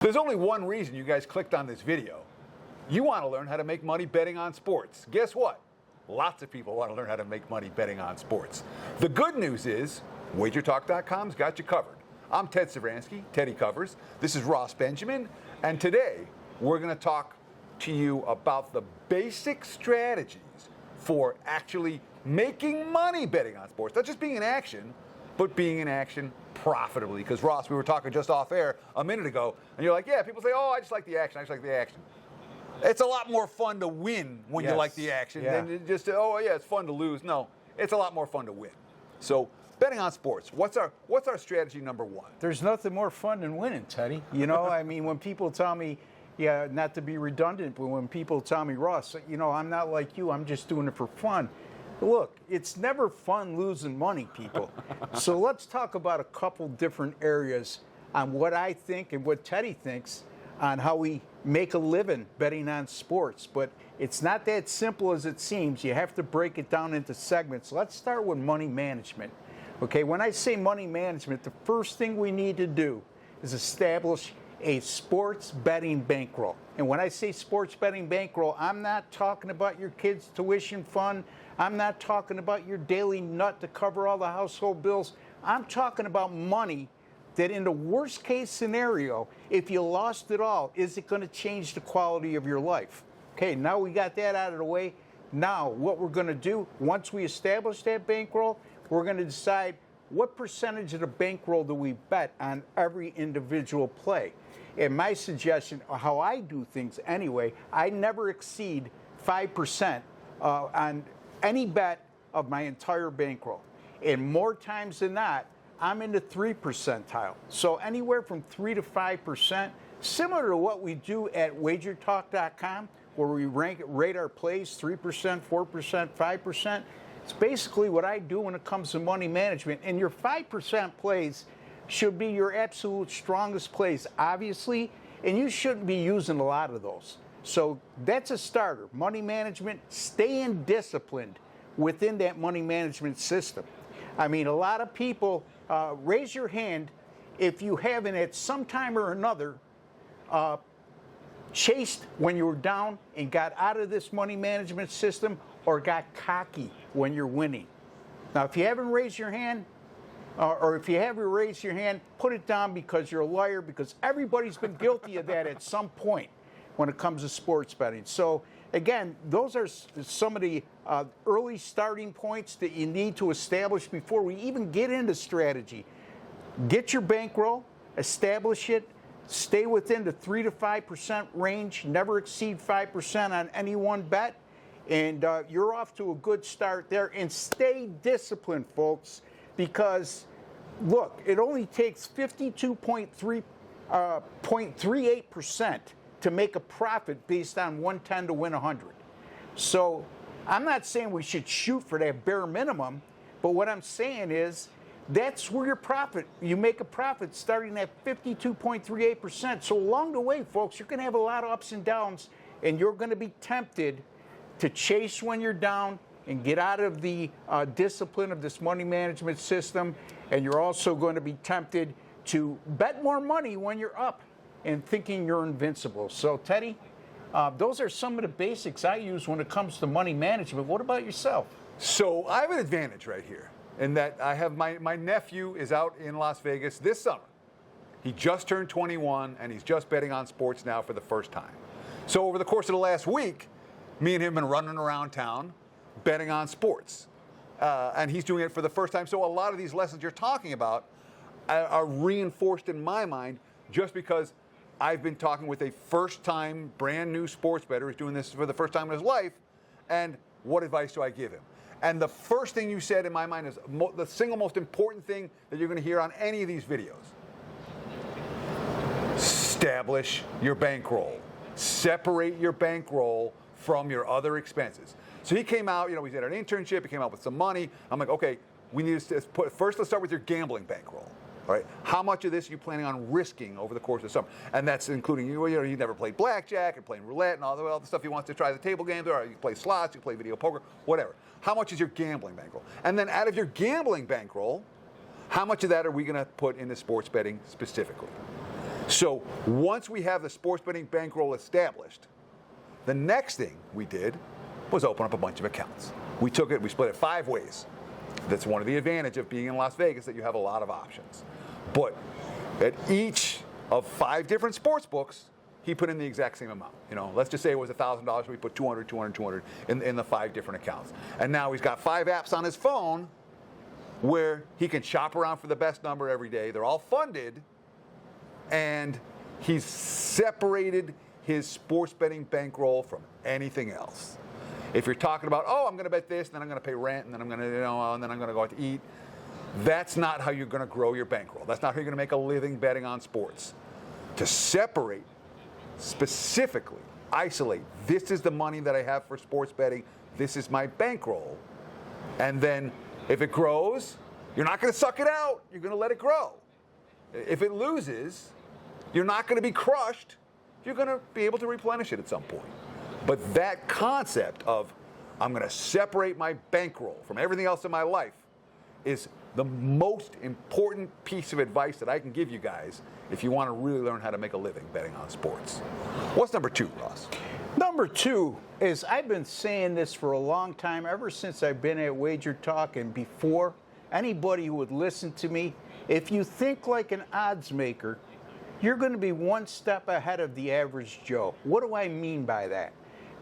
There's only one reason you guys clicked on this video. You want to learn how to make money betting on sports. Guess what? Lots of people want to learn how to make money betting on sports. The good news is wagertalk.com's got you covered. I'm Ted Savransky, Teddy Covers. This is Ross Benjamin, and today we're going to talk to you about the basic strategies for actually making money betting on sports. Not just being in action, but being in action profitably. Because Ross, we were talking just off air a minute ago, and you're like, yeah, people say, oh, I just like the action, I just like the action. It's a lot more fun to win when you like the action than just, oh, yeah, it's fun to lose. No, it's a lot more fun to win. So betting on sports, what's our strategy number one? There's nothing more fun than winning, Teddy. You know, I mean, when people tell me, yeah, not to be redundant, but when people tell me, Ross, you know, I'm not like you, I'm just doing it for fun. Look, it's never fun losing money, people. So let's talk about a couple different areas on what I think and what Teddy thinks on how we make a living betting on sports. But it's not that simple as it seems. You have to break it down into segments. Let's start with money management. Okay, when I say money management, the first thing we need to do is establish a sports betting bankroll. And when I say sports betting bankroll, I'm not talking about your kids' tuition fund. I'm not talking about your daily nut to cover all the household bills. I'm talking about money that in the worst case scenario, if you lost it all, is it going to change the quality of your life? Okay, now we got that out of the way. Now what we're going to do, once we establish that bankroll, we're going to decide what percentage of the bankroll do we bet on every individual play. And my suggestion, or how I do things anyway, I never exceed 5% on any bet of my entire bankroll. And more times than not, I'm in the 3 percentile. So anywhere from 3 to 5%, similar to what we do at wagertalk.com, where we rate our plays 3%, 4%, 5%. It's basically what I do when it comes to money management. And your 5% plays should be your absolute strongest plays, obviously, and you shouldn't be using a lot of those. So that's a starter. Money management, staying disciplined within that money management system. I mean, a lot of people, raise your hand if you haven't at some time or another chased when you were down and got out of this money management system or got cocky when you're winning. Now, if you haven't raised your hand, or if you haven't raised your hand, put it down because you're a liar, because everybody's been guilty of that at some point when it comes to sports betting. So, again, those are some of the early starting points that you need to establish before we even get into strategy. Get your bankroll, establish it, stay within the 3 to 5% range, never exceed 5% on any one bet, and you're off to a good start there. And stay disciplined, folks, because, look, it only takes 52.38% to make a profit based on 110 to win 100. So I'm not saying we should shoot for that bare minimum, but what I'm saying is that's where your profit, you make a profit starting at 52.38%. So along the way, folks, you're going to have a lot of ups and downs, and you're going to be tempted to chase when you're down and get out of the discipline of this money management system. And you're also going to be tempted to bet more money when you're up and thinking you're invincible. So, Teddy, those are some of the basics I use when it comes to money management. What about yourself? So I have an advantage right here in that I have my nephew is out in Las Vegas this summer. He just turned 21, and he's just betting on sports now for the first time. So over the course of the last week, me and him have been running around town betting on sports. And he's doing it for the first time. So a lot of these lessons you're talking about are reinforced in my mind just because I've been talking with a first-time, brand-new sports bettor who's doing this for the first time in his life, and what advice do I give him? And the first thing you said in my mind is the single most important thing that you're going to hear on any of these videos. Establish your bankroll. Separate your bankroll from your other expenses. So he came out, we did an internship, he came out with some money. I'm like, okay, we need to first let's start with your gambling bankroll. All right, how much of this are you planning on risking over the course of the summer? And that's including, he never played blackjack and playing roulette and all the stuff he wants to try, the table games, or you play slots, you play video poker, whatever. How much is your gambling bankroll? And then out of your gambling bankroll, how much of that are we going to put into sports betting specifically? So once we have the sports betting bankroll established, the next thing we did was open up a bunch of accounts. We split it 5 ways. That's one of the advantages of being in Las Vegas, that you have a lot of options. But at each of 5 different sports books, he put in the exact same amount. Let's just say it was $1,000. We put 200, 200, 200 in the 5 different accounts. And now he's got 5 apps on his phone where he can shop around for the best number every day. They're all funded, and he's separated his sports betting bankroll from anything else. If you're talking about, I'm going to bet this, and then I'm going to pay rent, and then I'm going to, and then I'm going to go out to eat, that's not how you're going to grow your bankroll. That's not how you're going to make a living betting on sports. To separate, specifically, isolate, this is the money that I have for sports betting, this is my bankroll, and then if it grows, you're not going to suck it out, you're going to let it grow. If it loses, you're not going to be crushed, you're going to be able to replenish it at some point. But that concept of, I'm going to separate my bankroll from everything else in my life, is the most important piece of advice that I can give you guys if you want to really learn how to make a living betting on sports. What's number 2, Ross? Number 2 is, I've been saying this for a long time, ever since I've been at Wager Talk and before. Anybody who would listen to me, if you think like an odds maker, you're going to be one step ahead of the average Joe. What do I mean by that?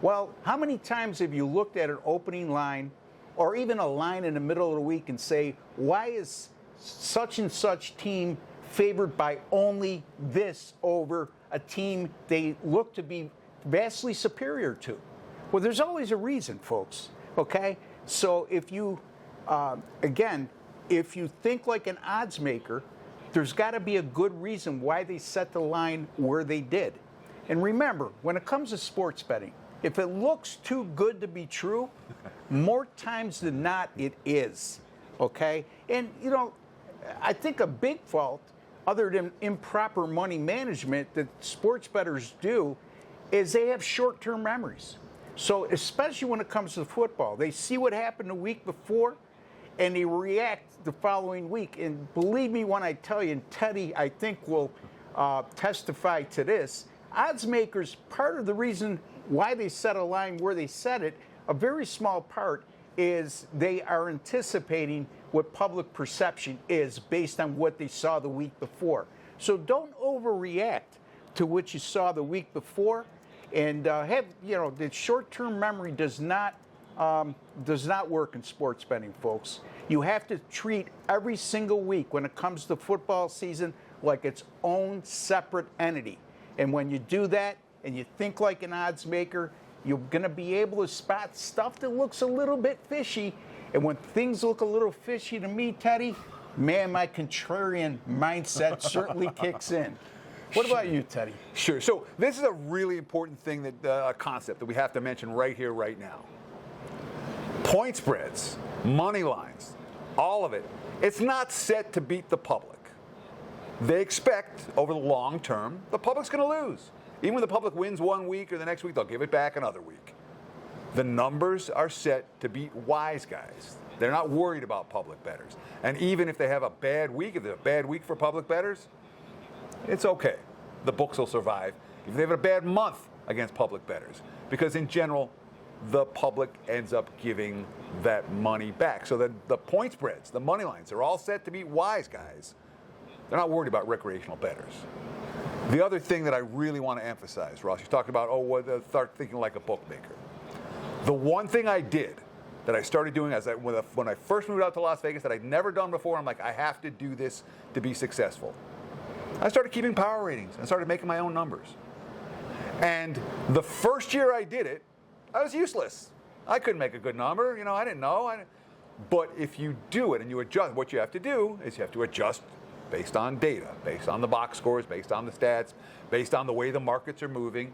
Well, how many times have you looked at an opening line or even a line in the middle of the week and say, why is such and such team favored by only this over a team they look to be vastly superior to? Well, there's always a reason, folks, okay? So if you, if you think like an odds maker, there's got to be a good reason why they set the line where they did. And remember, when it comes to sports betting, if it looks too good to be true, more times than not, it is, okay? And, I think a big fault, other than improper money management, that sports bettors do is they have short-term memories. So especially when it comes to football, they see what happened the week before, and they react the following week. And believe me when I tell you, and Teddy, I think, will testify to this, odds makers, part of the reason why they set a line where they set it, a very small part, is they are anticipating what public perception is based on what they saw the week before. So don't overreact to what you saw the week before, and the short-term memory does not work in sports betting, folks. You have to treat every single week when it comes to football season like its own separate entity. And when you do that and you think like an odds maker, you're going to be able to spot stuff that looks a little bit fishy. And when things look a little fishy to me, Teddy, man, my contrarian mindset certainly kicks in. What about you, Teddy? Sure. So this is a really important thing, a concept that we have to mention right here, right now. Point spreads, money lines, all of it, it's not set to beat the public. They expect, over the long term, the public's going to lose. Even when the public wins one week or the next week, they'll give it back another week. The numbers are set to beat wise guys. They're not worried about public bettors. And even if they have a bad week, if it's a bad week for public bettors, it's okay. The books will survive. If they have a bad month against public bettors, because in general, the public ends up giving that money back. So that the point spreads, the money lines, are all set to beat wise guys. They're not worried about recreational bettors. The other thing that I really want to emphasize, Ross, you talked about, start thinking like a bookmaker. The one thing I did that I started doing when I first moved out to Las Vegas that I'd never done before, I'm like, I have to do this to be successful. I started keeping power ratings and started making my own numbers. And the first year I did it, I was useless. I couldn't make a good number. I didn't know. But if you do it and you adjust, what you have to do is you have to adjust based on data, based on the box scores, based on the stats, based on the way the markets are moving.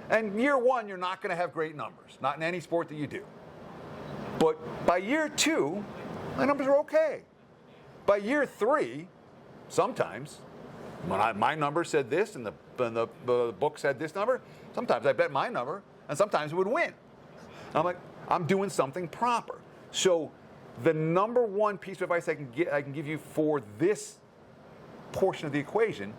And year one, you're not going to have great numbers, not in any sport that you do. But by year 2, my numbers are okay. By year 3, sometimes, when my number said this and the book said this number, sometimes I bet my number, and sometimes it would win. I'm like, I'm doing something proper. So the number one piece of advice I can give you for this portion of the equation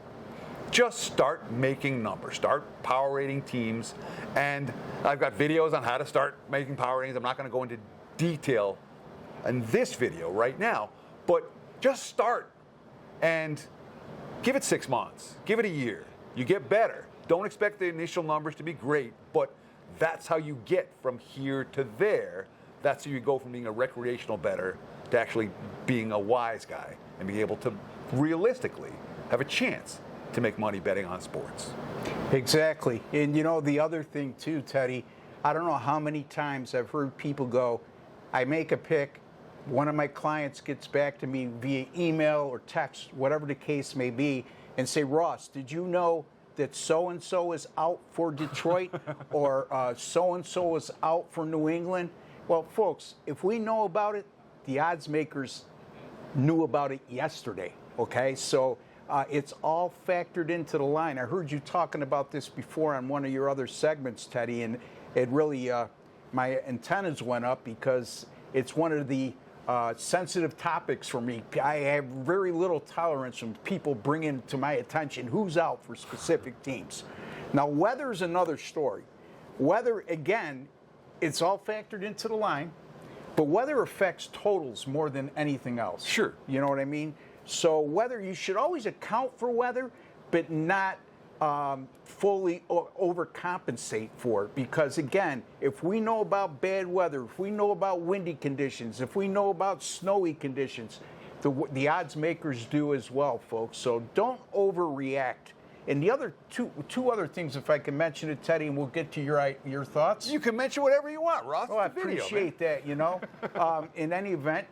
Just start making numbers. Start power rating teams. And I've got videos on how to start making power ratings. I'm not going to go into detail in this video right now, but just start and give it 6 months. Give it a year. You get better. Don't expect the initial numbers to be great, but that's how you get from here to there. That's how you go from being a recreational bettor to actually being a wise guy and being able to realistically have a chance to make money betting on sports. Exactly. And you know, the other thing too, Teddy, I don't know how many times I've heard people go, I make a pick, one of my clients gets back to me via email or text, whatever the case may be, and say, Ross, did you know that so-and-so is out for Detroit or so-and-so is out for New England? Well, folks, if we know about it, the odds makers knew about it yesterday, okay? So it's all factored into the line. I heard you talking about this before on one of your other segments, Teddy, and it really, my antennas went up because it's one of the sensitive topics for me. I have very little tolerance when people bringing to my attention who's out for specific teams. Now, weather's another story. Weather, again, it's all factored into the line, but weather affects totals more than anything else. Sure. You know what I mean? So weather, you should always account for weather, but not fully overcompensate for it. Because again, if we know about bad weather, if we know about windy conditions, if we know about snowy conditions, the odds makers do as well, folks. So don't overreact. And the other two other things, if I can mention it, Teddy, and we'll get to your thoughts. You can mention whatever you want, Ross. Oh, I appreciate that, you know. In any event,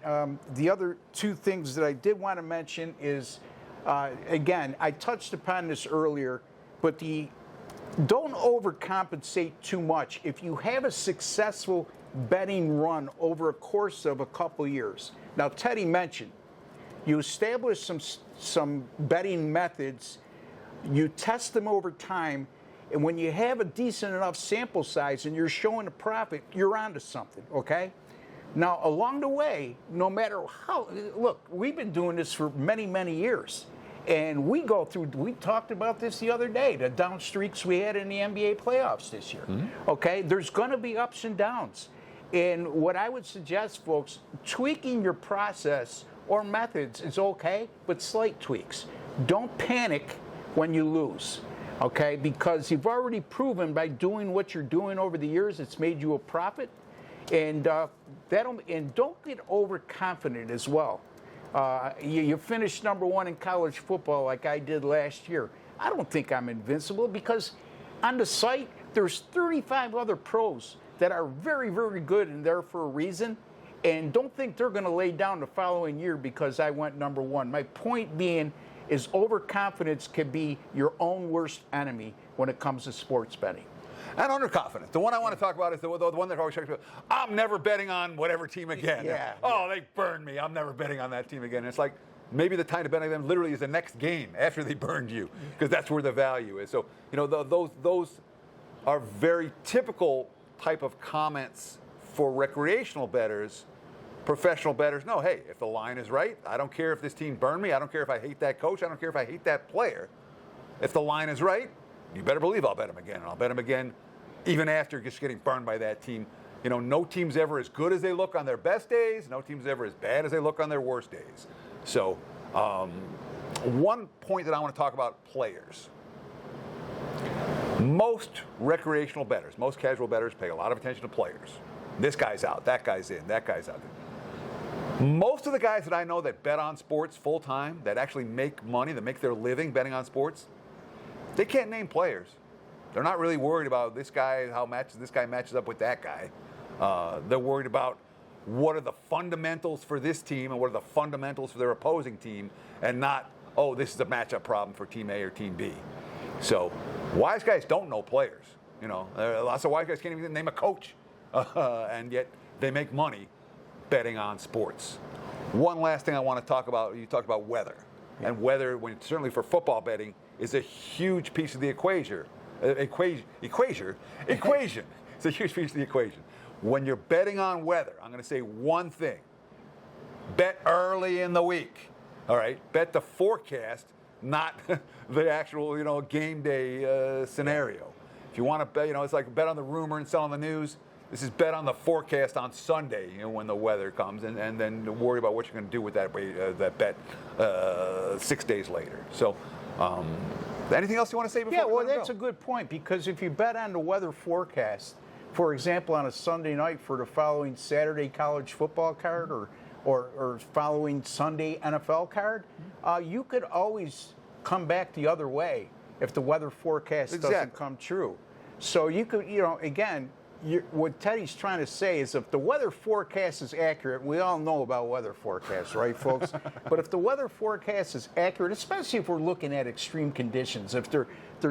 the other two things that I did want to mention is, again, I touched upon this earlier, but don't overcompensate too much. If you have a successful betting run over a course of a couple years, now Teddy mentioned, you establish some betting methods, you test them over time, and when you have a decent enough sample size and you're showing a profit, you're onto something, okay? Now, along the way, no matter how, look, we've been doing this for many, many years, and we talked about this the other day, the down streaks we had in the NBA playoffs this year, okay? There's going to be ups and downs, and what I would suggest, folks, tweaking your process or methods is okay, but slight tweaks. Don't panic when you lose, okay? Because you've already proven by doing what you're doing over the years, it's made you a profit, and don't get overconfident as well. You finished number one in college football like I did last year. I don't think I'm invincible because on the site there's 35 other pros that are very, very good and there for a reason, and don't think they're going to lay down the following year because I went number one. My point being is overconfidence can be your own worst enemy when it comes to sports betting. And underconfidence. The one I want to talk about is the one that always talks about, I'm never betting on whatever team again. Yeah. Oh, they burned me. I'm never betting on that team again. And it's like maybe the time to bet on them literally is the next game after they burned you, because that's where the value is. So, you know, those are very typical type of comments for recreational bettors. Professional bettors know, hey, if the line is right, I don't care if this team burned me. I don't care if I hate that coach. I don't care if I hate that player. If the line is right, you better believe I'll bet them again. And I'll bet them again even after just getting burned by that team. You know, no team's ever as good as they look on their best days. No team's ever as bad as they look on their worst days. So one point that I want to talk about, players. Most recreational bettors, most casual bettors pay a lot of attention to players. This guy's out, that guy's in, that guy's out. Most of the guys that I know that bet on sports full time, that actually make money, that make their living betting on sports, they can't name players. They're not really worried about this guy, this guy matches up with that guy. They're worried about what are the fundamentals for this team and what are the fundamentals for their opposing team, and not, oh, this is a matchup problem for team A or team B. So wise guys don't know players. You know, lots of wise guys can't even name a coach, and yet they make money betting on sports. One last thing I want to talk about, you talked about weather. Yeah. And weather, certainly for football betting, is a huge piece of the equation. It's a huge piece of the equation. When you're betting on weather, I'm going to say one thing. Bet early in the week. All right? Bet the forecast not the actual, game day scenario. If you want to bet, it's like bet on the rumor and sell on the news. This is bet on the forecast on Sunday, when the weather comes, and then worry about what you're going to do with that bet 6 days later. So, anything else you want to say before? Yeah, well, that's a good point, because if you bet on the weather forecast, for example, on a Sunday night for the following Saturday college football card or following Sunday NFL card, you could always come back the other way if the weather forecast doesn't come true. So you could, again, what Teddy's trying to say is if the weather forecast is accurate, we all know about weather forecasts, right, folks? But if the weather forecast is accurate, especially if we're looking at extreme conditions, if they're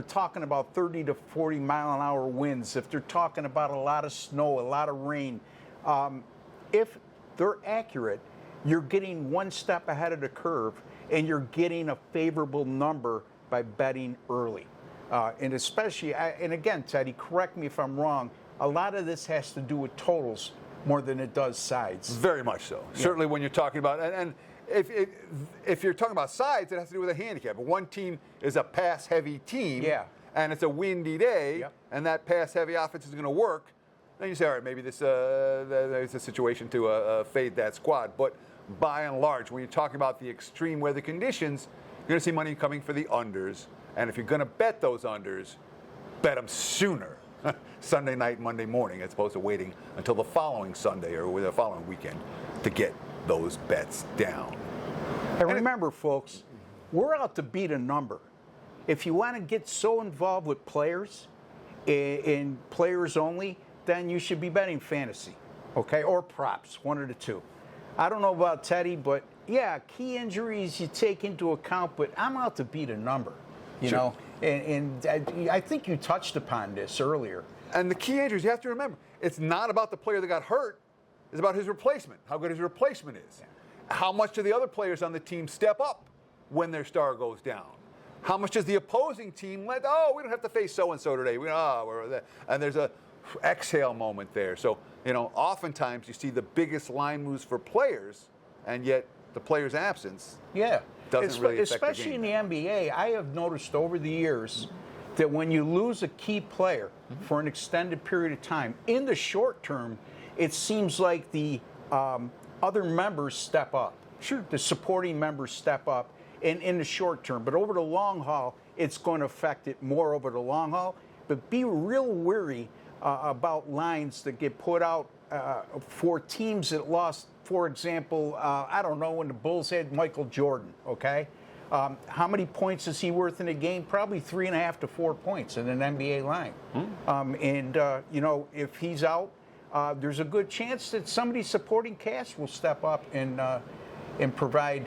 talking about 30 to 40 mile an hour winds, if they're talking about a lot of snow, a lot of rain, if they're accurate, you're getting one step ahead of the curve, and you're getting a favorable number by betting early. And especially, and again, Teddy, correct me if I'm wrong, a lot of this has to do with totals more than it does sides. Very much so. Yeah. Certainly when you're talking about, and if you're talking about sides, it has to do with a handicap. But one team is a pass-heavy team, and it's a windy day, and that pass-heavy offense is going to work, then you say, all right, maybe there's a situation to fade that squad. But by and large, when you're talking about the extreme weather conditions, you're going to see money coming for the unders. And if you're going to bet those unders, bet them sooner. Sunday night, Monday morning, as opposed to waiting until the following Sunday or the following weekend to get those bets down. And remember, folks, we're out to beat a number. If you want to get so involved with players, in players only, then you should be betting fantasy, okay, or props, one of the two. I don't know about Teddy, but yeah, key injuries you take into account, but I'm out to beat a number, you know. And I think you touched upon this earlier. And the key injuries, you have to remember, it's not about the player that got hurt. It's about his replacement, how good his replacement is. Yeah. How much do the other players on the team step up when their star goes down? How much does the opposing team we don't have to face so-and-so today. And there's a exhale moment there. So, oftentimes you see the biggest line moves for players, and yet the player's absence doesn't really affect especially the game. In the NBA, I have noticed over the years that when you lose a key player for an extended period of time, in the short term, it seems like the other members step up. Sure. The supporting members step up in the short term. But over the long haul, it's going to affect it more over the long haul. But be real wary about lines that get put out for teams that lost. For example, I don't know, when the Bulls had Michael Jordan, okay? How many points is he worth in a game? Probably 3.5 to 4 points in an NBA line. If he's out, there's a good chance that somebody supporting cast will step up and provide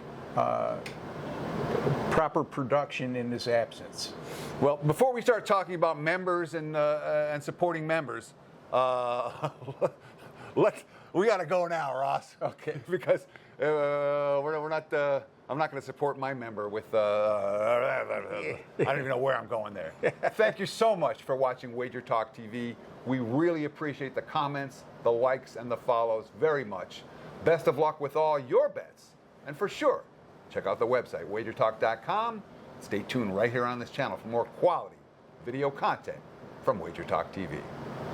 proper production in his absence. Well, before we start talking about members and supporting members, we got to go now, Ross. Okay. Because we're not. I'm not going to support my member with. I don't even know where I'm going there. Thank you so much for watching Wager Talk TV. We really appreciate the comments, the likes, and the follows very much. Best of luck with all your bets, and for sure, check out the website wagertalk.com. Stay tuned right here on this channel for more quality video content from Wager Talk TV.